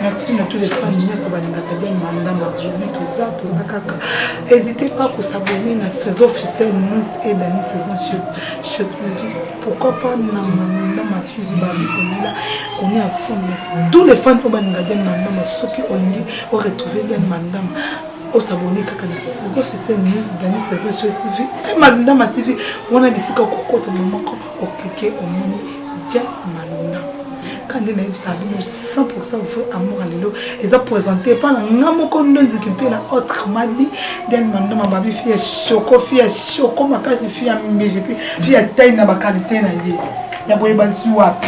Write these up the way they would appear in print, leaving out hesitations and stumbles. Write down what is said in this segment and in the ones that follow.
Merci à tous les fans de Sobaningakadian Mandama Bobi Toza Kaka. N'hésitez pas à s'abonner à la saison officielle News et dans la saison Show TV. Pourquoi pas dans Mathieu Babi on est ensemble. Tous les fans de Sobaningakadian Mandama, ceux qui ont retrouvé Dian Mandama, au s'abonner à la saison officielle News dans la saison Show TV. Et Mandama TV, on a décidé qu'on au cliquer au mini Dian Mandama. Quand on a 100% vrai amour à l'élo, ils ont présenté par la Namokondo qui peut la autre madi, d'un mandama babi fille choco, ma case fille à MBGP, fille à taille na qualité na ye. Ya boy bazu wapi.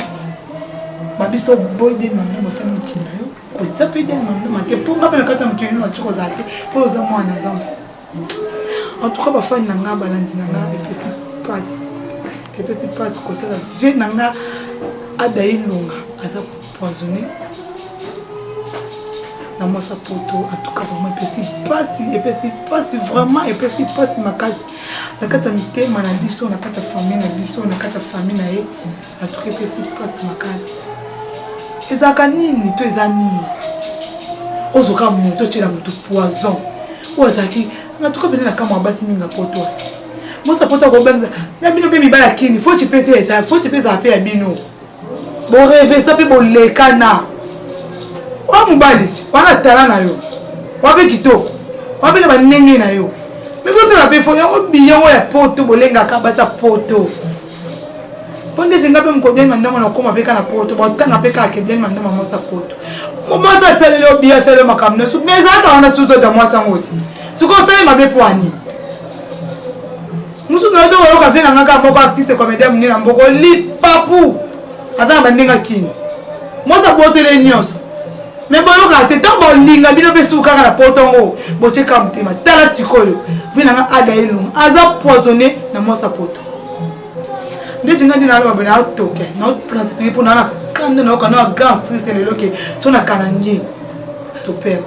Babi so boy d'un mandama ça nous qui na yo. Ko taper d'un mandama te pour ngapela kata mkini na choko zate, pour za moi en exemple. En tout cas ba fan nanga balandi nanga et puis passe côté la vie nanga Adaï Lunga a poisonné dans mon sapoto. En tout cas, vraiment, et puis si passe vraiment, et puis si passe ma case. La carte amitié, ma biso, la carte famille, la biso, la carte famille, en tout cas, et puis si passe ma case. Et ça, kanini, tu es anini. Ozoka moto, tu es la moto poison. Ou azaki, en tout cas, ben la caméra basse minga poto. Moi, ça poto Robert, la bino baby balakini, faut tu péter étape, faut tu péter à paix à bino. Bon rêve ça peut bon les cana. Wa mubali, wana tala na yo. Wa be kito. Wa be na nenge na yo. Mais vous ça la faut ya obiyan wa poto bolenga ka ba sa poto. Ponde zinga pe mkodeni mandama na koma peka na poto, ba tanga peka akedeni mandama mo sa poto. Mo mata sele lo biya sele makamna su. Mais ça ka wana suzo da moi sangoti. Suko sele mabe poani. Musu na do wa ka fe na ngaka moko artiste comédien mni na mboko li papu. Avant bandinga kini moza botelé nyonso mais boyoka te tant bolinga bino pe suka na potongo boche kamtema tala sikoyo vinanga Adaï Lunga aza poisonné na mosa poto ndeti ngandi na loba bena toke na transpirer pour na kande na kana grand triste le loke sona kanangi to perdre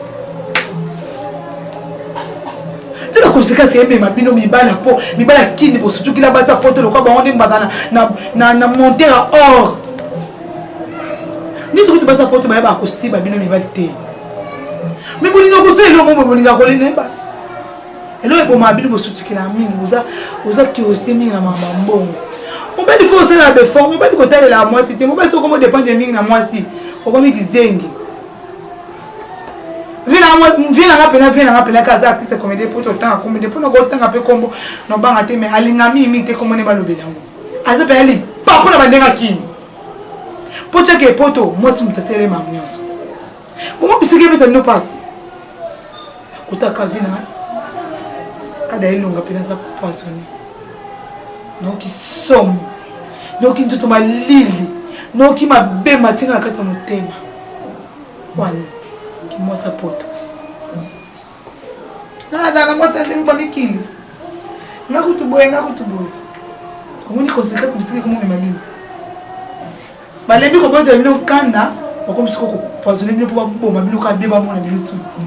la conséquence est même bino mibala po mibala kini bo surtout kila basa poto le quoi ba on dit na monter à or. Ni ce que tu vas apporter, tu vas accoster, tu vas bien te. Mais vous n'avez pas le mot, vous n'avez pas le mot. Et là, vous m'avez dit que vous avez vous avez curiosité, vous avez mambo. On va dire que vous avez des formes, on va dire que vous avez la moitié, on va dire comment dépend de la moitié. On va dire que zengi. Viens rappeler que artiste comédien pour tout temps, comédien pour nous temps après combo, non pas rater mais alingami imite comment ne va le bélango. Aza peli, pas pour la bandera qui. Pour checker poto, moi si je suis ma mère. Moi je suis que ça nous passe. Kota kavina, Adaï Lunga penasa poisonné. Non qui somme, non qui tout ma lili, non qui m'a bé matin la carte mon thème. Wani, qui moi sa poto. Nada, moi ça n'est pas mikini. Nakutuboy. Comment ni conséquence bisiki comment me mabino. Balembi ko boza bino kanda comme si ko poisonné bino pour bomba bino ka beba mona bino souti.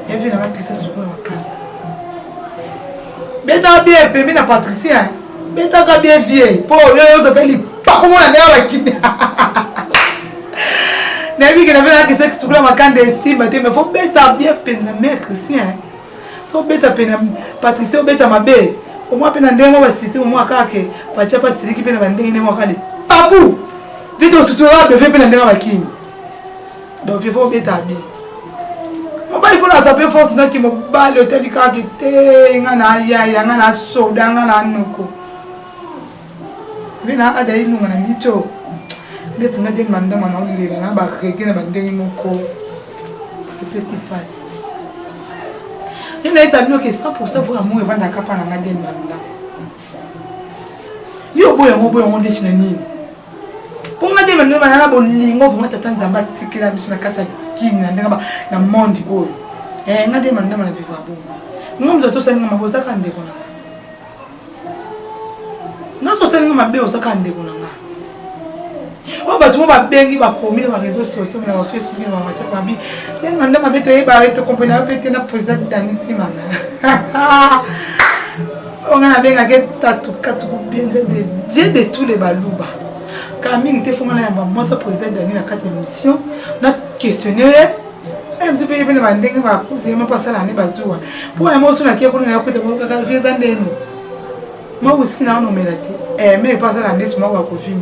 Et vient la tristesse sur la kanda. Beta bien pembe na Patricia. Beta ka bien vieux. Po yo zo peli pa ko mona na wa kinde. Na bi que na vela que c'est sur la kanda ici mais faut beta bien pena mec Christian. So beta pena Patricia beta mabe. Au moins pendant des mois c'était au moins kake pacha pas c'est qui pendant bandingi ne mois kali papu vite au sutura de fait pendant des mois kini donc il faut beta bien mon ba il faut la saper force na ki mo ba le hôtel kake te ngana ya ngana soda ngana nuko vina Adaï Lunga na micho ndeti ngade mandama na ulira na ba rege na bandingi moko et puis s'y passe. Il y a des amis qui 100% pour amour et vendre à capa dans la gaine. Yo boy on déchire ni. Pour nga dem na na bolingo pour mata tanzamba tikila biso na kata kini na ndanga na monde boy. Nga dem na vivre bon. Ngomzo to saninga maboza ka ndeko na. Naso saninga mabe osaka ndeko na nga. O ba tumo ba bengi ba komi na réseaux sociaux na Facebook na WhatsApp ba bi. Ndanga mabete ba reto compagnie ba pete na président Danisi mana. On a bien que tatu bien de tous les balouba. Camille était formé là, moi ça président Dani la 4e émission, n'a questionnaire. Je me suis payé pour le vendre, je vais passer l'année bazoua. Pour un mot sur la qui a connu la côte de mon caca, je vais aller nous. Moi aussi, n'a pas nommé. Mais passer l'année sur moi, je vais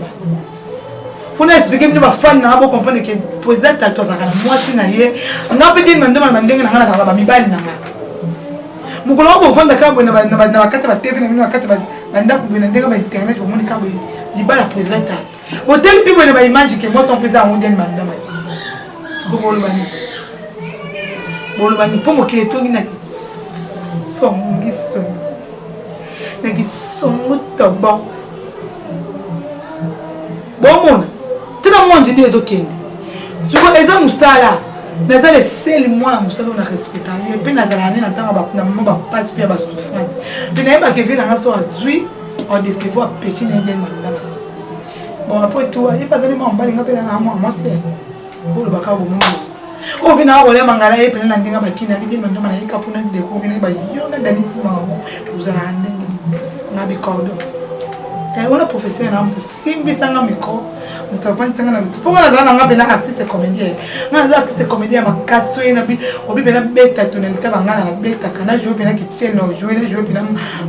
faut expliquer que ma fan n'a pas compris que le président a tout à moi si naïe. On a peut-être demandé à mandingue n'a pas la mibali n'a pas. Mon collègue au fond de cabo n'a pas quatre va TV n'a pas quatre va n'a pas bien n'a pas internet pour mon cabo. Il bat la présidente. Bon tel puis on a image que moi son président on dit mandama. C'est comme le bani. Bon le bani pour moi qui est tout n'a qui son guisson. N'a qui son moto bon. Bon monde. Tout le monde dit des okende. Souvent les hommes musala, les les seuls mois musala on a respecté. Et puis nazala ni natanga ba kuna mama passe puis ba souffrance. Puis na ba kevi na so azui on décevoir petit na ndem mandama. Bon après tout, il pas d'aller m'emballer ngapela na moi c'est. Pour le baka bo mundo. O vina ole mangala e pena ndinga ba kina bi mandama na ika puna de ko vina ba yo na daniti ma mo. Uzala ndenge ngabi kodo. On a professeur na mtu simbi sanga micro mutavani sanga na mtu pour la zana ngabe na artiste comédien na za artiste comédien makaso ina bi obi bena beta tonalité bangana na beta kana jouer bena ki tienne no jouer bena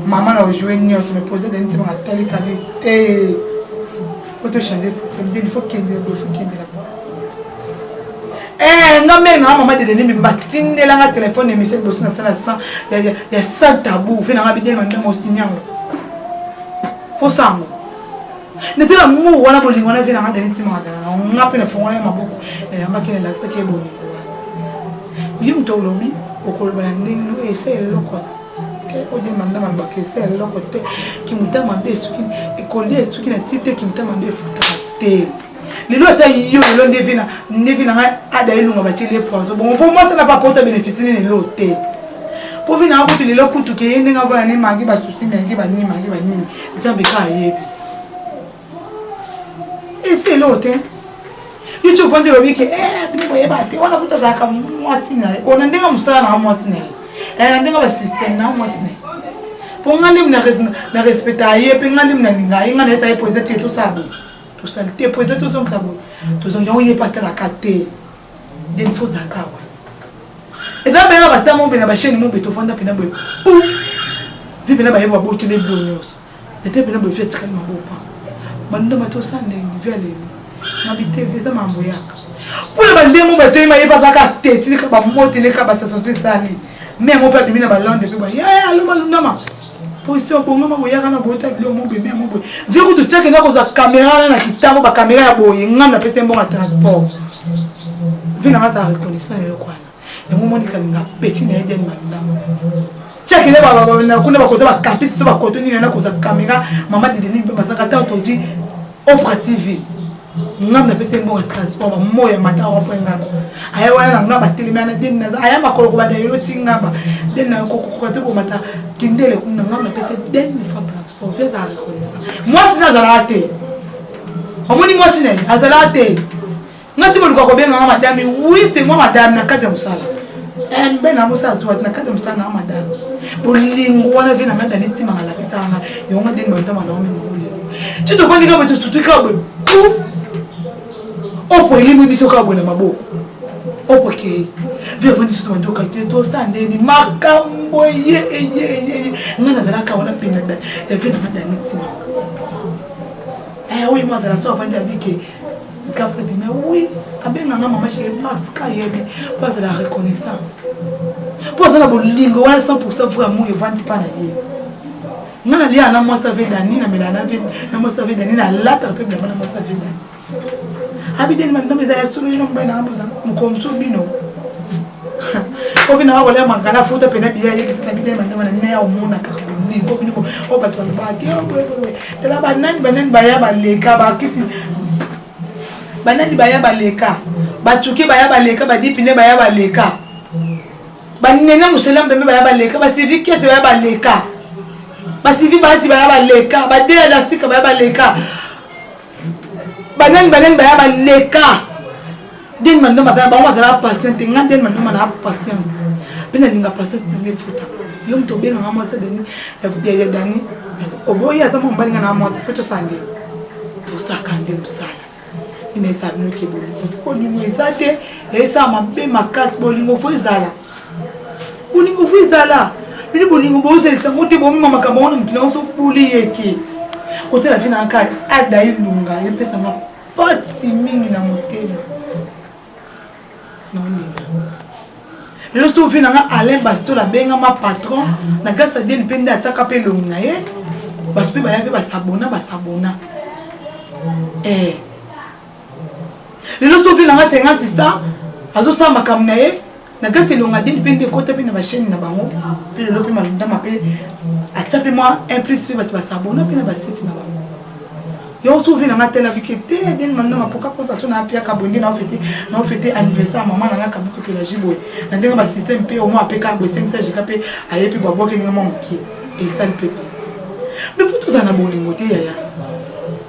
maman na jouer ni on se me poser des petits ma telle qualité auto changer c'est il faut qu'il y ait non mais na maman de donner me matine la nga téléphone émission bosso na sala sans ya sans tabou fait na ngabi de mandam mo signal faut ça n'était la mou wala bolingo na vina ngade ntima ngada on a pe na fongola ya maboko na yamba kile la sake boni yim to lobi okoloba na ndingo ese loko te o di manda mamba ke ese loko te ki mutama be suki ekoli suki na tite ki mutama be futa te lelo ta yo lelo ndevina nga ada ilunga batile pozo bon pour moi ça n'a pas porté bénéfice ni lelo te pour venir à côté de l'autre qui est né avant l'année magi bas souci mais qui va ni magi va ni jambe kaye et c'est l'autre you tu vois de l'objet que ni boye bate on a kuta za ka mwasi na on a ndenga musala na mwasi na na ndenga ba system na mwasi na pour ngande na respecter ye pe ngande na linga inga na ta poser tout ça tout ça te poser tout ça tout ça yo ye pas la carte des faux akawa. Et là, ben là, batamo ben la chaîne mon beto fanda pena boy. Ou. Vi ben ba yeba boto les blogos. Était ben ba fait très mambo pa. Banda mato sande ni vi ale. Na bité visa mambo yaka. Pour le bande mon beto ma yeba zaka tete ni ka ba moto ni ka ba sa sonso sali. Mais mon père mina ba lande pe ba. Ya allo malundama. Position bongo ma boyaka na bota bilo mon be mon boy. Vi ko to check na ko za caméra na kitamo ba caméra ya boy ngam na pese mbonga transport. Vi na mata reconnaissance le quoi. Et moi, je suis petit et tiens, qu'il est là, campus, sur la côté, il y a une caméra, maman de Denis, aujourd'hui, au pratique. Nous avons fait un transport, moi et matin, on prend un aïe, on a battu les mains, aïe, ma collègue, on a dit, naba, d'un côté, on m'a dit, on a fait des transports, je vais la reconnaissance. Moi, c'est Nazarate. On m'a dit, moi, c'est Nazarate. Moi, tu me le bien, madame, oui, c'est moi, madame, na kata musala. Ben amusa azwa na kata musala na madame. Bolingo wana vina manda neti mangala kisanga. Yonga den banda mana ome ngole. Tu te vois ndika betu tutu ka bo. Opo elimu biso ka bo na maboko. Opo ke. Via vandi sutu mando ka to sande ni makambo ye. Ngana dala ka wana pina da. Ya vina manda neti. Oui, moi dans la soirée vandi abike. Après mais oui, avec ma maman chez Max Kayebi, pas de la reconnaissance. Pas de la bolingo, 100% pour amour et vente pas naïe. Non, il y a un mois ça fait d'année, na melana fait, un mois ça fait d'année, na lata peu de mon mois ça fait d'année. Habiter maintenant mais ça sur le nom ben mon comme sur bino. Au final on a mangala foto pena bien que c'est habiter maintenant na né au monde ka ni ko bino o ba to ba ke we te la banane baya ba leka ba kisi banani baya baleka batuke baya baleka badipine baya baleka banena musela mbembe baya baleka basivi kese baya baleka basivi basi baya baleka badela la sika baya baleka banani baya baleka den mando matala ba matala patiente nganden mando mana patience bina ninga patience nge futa yom to benga ngamo sa deni ya dani oboya ta mo mbalinga na mo sa futo sande tout ça quand même ça ina esa bino ke bolingo eza te esa mabe makasi bolingo fo ezala bino bolingo bozelisa mote bomima makambo wana mutu na oso buli yeke otela vina aka ada ilunga epesa nga pasi mingi na motema lelo so vina nga Alain Bastola benga ma patron na gasa deni pende ataka pe longa ye batu pe baya pe basabona lelo so vina nga 50 ça azo sa makambo na ye na gasa longa deni pende kota pe na ba chaîne na bango pe lelo pe malunda mape atape moi un plus pe batu basabona pe na ba site na bango yo so vina nga tela bikete deni manda mapoka konza so na pia kabonde na fêter anniversaire maman na nga kabuko pe la jiboye na ndenga ba système pe au moins apeka bo 500 giga pe aye pe babo ke ngama mki et ça le pe mais vous tous en abolingo te yaya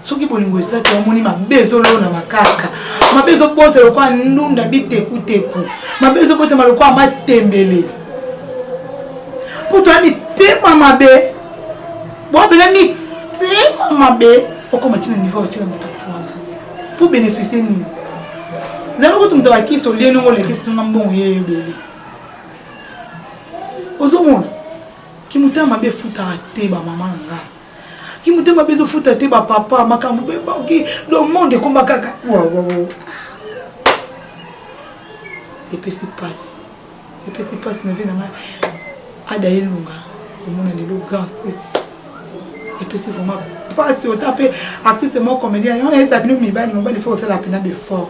soki bolingo ça te omoni mabezo lo na makaka mabezo bote lo kwa ndunda biteku mabezo bote maloko amatembele poto ami tema mabe bo bela mi tema mabe okoma tina niveau otila moto pour bénéficier ni zalo ko tumta baki so lieno ngole kisto ngambongo yebele ozomona kimutama be futa te ba mama nga kimutama be zo futa te ba papa makambo be ba ki do monde komba kaka wa et puis c'est passe na vie na nga ada ilunga omona le grand et puis c'est vraiment pas si on tape artiste moi comédien on a ça bino mibali mobali faut ça la peine de fort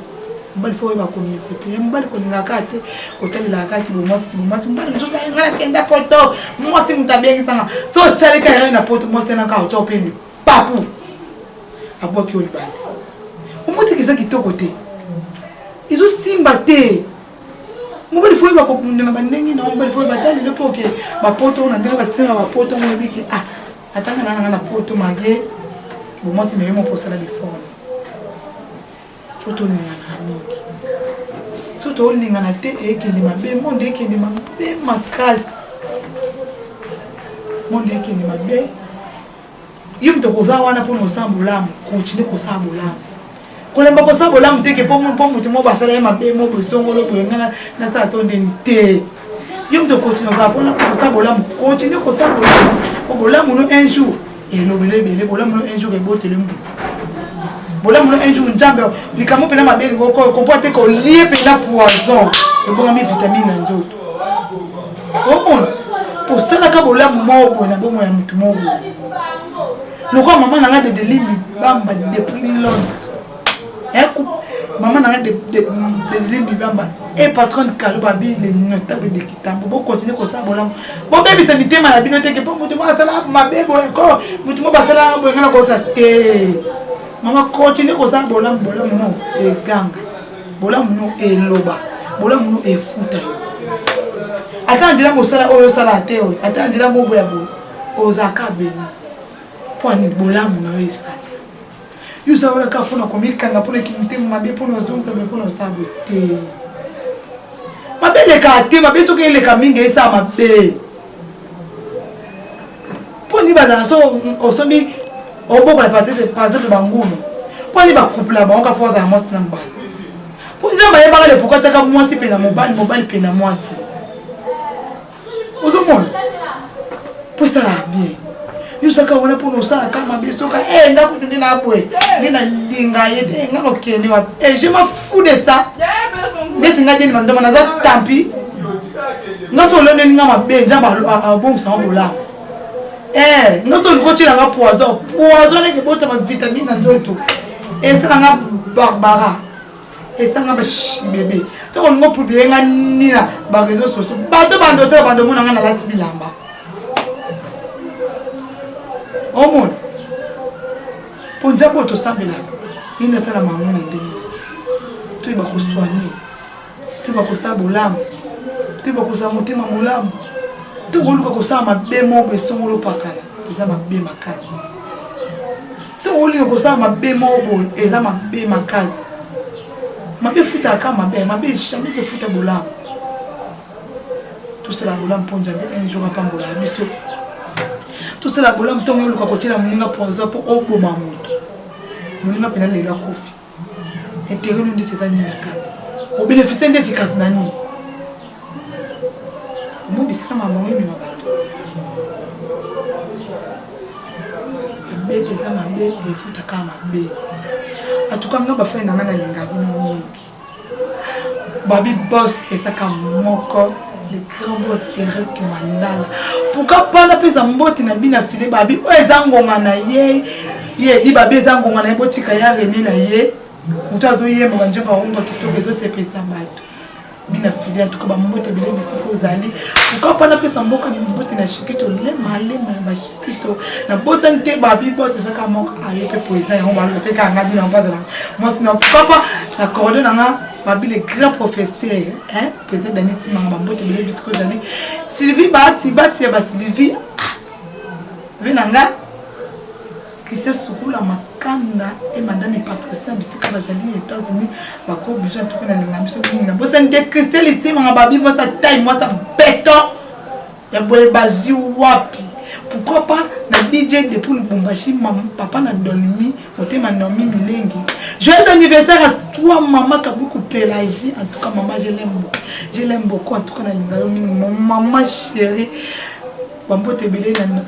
mobali faut ba communauté puis mobali ko ninga kate hôtel la kati bo moi mobali mto ta ngala kenda poto moi si mtabengi sana so sale ka na poto moi sena ka ocho peni papu aboki olibali omote kisa kitoko te izo simba te mobali faut ba ko na bandengi na mobali faut ba tali le poke ba poto na ndenge ba sema ba poto mo biki atanga na poto mage bon moi c'est même pour ça la défendre photo ni na mingi surtout linga na te e ke ni mabe monde e ke ni mabe makasi monde e ke ni mabe yimto koza wana pour no sambulamu continue ko sambulamu kolemba ko sambulamu te ke po mutu mo basala ya mabe mo bosongolo boyengana na sa tonde ni te yimto continue ko sambulamu continue ko sambulamu ko bolamu no un jour et lobele bele bolamu no un jour e bote le mbu bolamu no un jour njambe likamo pena mabe ko comporter ko lié pena poison e bonga mi vitamine nzoto bon pour ça la ka bolamu mo bo na bomo ya mutu mo bo loko maman na nga de delimi bamba depuis Londres maman na nga de delimi bamba et patron de Kaluba bi les notables de Kitambo bo continuer ko ça bolamu bon bébé ça mitema na bino te ke po mutu mo sala mabe bo ko mutu mo basala bo ngana ko sa te maman continue ko ça bolamu no e ganga bolamu no e loba bolamu no e futa atandila mo sala oyo sala te o atandila mo boya bo ozaka beni poni bolamu no esa yusa ora ka pona komikanga pona kimutemu mabe pona ozonza be pona sabote mabele ka te mabe soki ele ka mingi esa mabe poni baza so osomi oboko la passer de bangulu poni ba couple ba onka forza ya mwasi na mbali poni nzamba ye baka le pourquoi tsaka mwasi pe na mobali pe na mwasi ozomona pour ça la bien yusaka wona pour ça kama bisoka nga kutundi na abwe ndina linga yete ngano keni wa je m'en fous de ça ndeti ngadi ni mandoma na za tampi ngaso lone ninga mabenja ba bon sa bola ngaso ngotila nga poison le bota ma vitamine ndoto ça nga barbara ça nga bébé to on ngo publier nga nina ba réseaux sociaux ba to bando to bando mona nga na lati bilamba au monde pour dire que tout ça là il ne fait la maman ndé tu vas ko soigner tu vas ko sa bolam tu vas ko sa motema molam tu vas ko sa mabe mo be songolo pakala eza mabe makazi tu vas ko sa mabe mo bo eza mabe makazi mabe futa kama mabe jamais te futa bolam tout cela bolam pour dire un jour pas bolam tout cela bolam ton yo luka kotila muninga ponza po oboma moto moninga pena lelo akofi intérêt nde c'est nini na kati obénéficie nde sikasi na nini mobisika mama wemema bato mabe eza mabe efutaka mabe atuka nga bafai na nga na linga bino mingi babi boss ezaka moko le grand boss Eric Mandala pourquoi pas la pesa mbote na bina file babi o ezangonga na ye di babi ezangonga na botika ya René na ye muto azo ye mo kanjo ba omba kitoko ezo se pesa bato bina file en tout cas ba mbote bile bisiko zali pourquoi pas la pesa mboka mbote na shikito le malema ba shikito na bossa nte babi boss ezaka moko ayo pe poeza ya omba le pe ka ngadi na omba la moi sinon pourquoi pas na cordon na babi les grands professeurs hein président Daniti Manga mbote bile bisiko zali Sylvie bati ba Sylvie venanga Christian Sukula Makanda et madame Patricia bisika bazali aux États-Unis bako besoin tout na linga biso na bossa nte Christian liti manga babi moi ça taille moi ça béton ya boye bazi wapi pourquoi pas na DJ depuis le Bombashi maman papa na dolmi motema nomi milengi joyeux anniversaire à toi maman Kabuku Pélagie en tout cas maman je l'aime beaucoup en tout cas na linga yo maman chérie bambote belé na